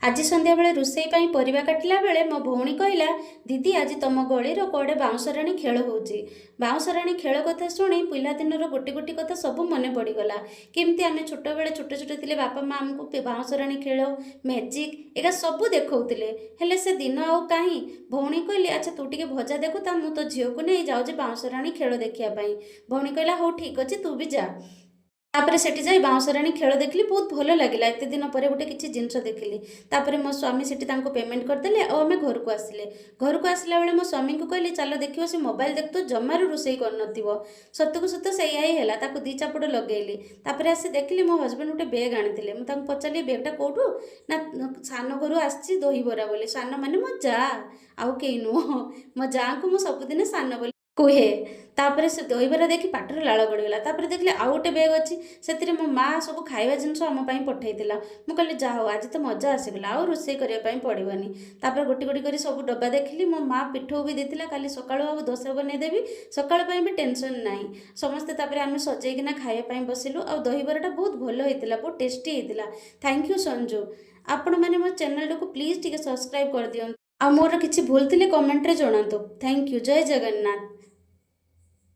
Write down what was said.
आज संध्या बेले रोसई पाई परिबा काटिला बेले मो भौणी कहला दीदी आज तुम गलीर कौड़े बाउंसराणी खेल होउची। बाउंसराणी खेल कथा शुणी पिलादिनर गोटी गोटी कथा सब मने पड़गला। केमती आम छोट बेले छोट छोट थे बापा माँ आमको बाउंसराणी खेल मैजिक एगा सब देखौतिले हेले से दिन आउ काहीं। भौणी कहली अच्छा तू टिके भजा देखु ता मु तो झील को नहीं जाऊँ बाउंसराणी खेल देखिया पाई। भौणी कहला हो ठीक अच्छे तू भी जा। तापर सेठी जाई बाउंसराणी खेल देखली बहुत भल लगिला। एते दिन पर गोटे किसी जिनस देखली। तापर मो स्वामी सेठी तांको पेमेंट करदेले और आम घर को आसिले। घर को आसला बेले मो स्वामी को कहली चलो देखियो से मोबाइल देख तो जमारू रोसई कर नथिबो। सतकु सत सैया ही हैला। ताको दी चापड़ लगेली। तापर आसी देखली मो हस्बैंड गोटे बैग आनिथिले। मु तांको पचारली बैगटा कोठू ना सान घरु आसी दही बरा बोले। सान माने मो जा आउ केही नुह मो जा को मु सबुदिन सान बोली कुहे। तापर से दहीबरा देखी पाटर लाल गड़गला। तापर देखले आउ गोटे बैग अच्छी से मो माँ सब खाଇବା जिनस आम पठेला। मु कहली जा हो आज तो मजा आसीगला आउ रोसई करने पड़ोनी। तापर गोटी गोटी कर सब डब्बा देखली मो माँ पिठौ भी देती काली सकाळु आउ दोसा बनईदेवी सकाळ भी टेंशन ना समस्ते। तापर आम सजेकिना खावाई बसिलु आउ दहीबराटा बहुत भल होता बहुत टेस्टी होता। Thank you Sanju. आपण मैंने मो चैनल को प्लीज टिके सब्सक्राइब कर दियो। आ मोर किसी भूल थिले कमेंट रे जणातु। Thank you. जय जगन्नाथ।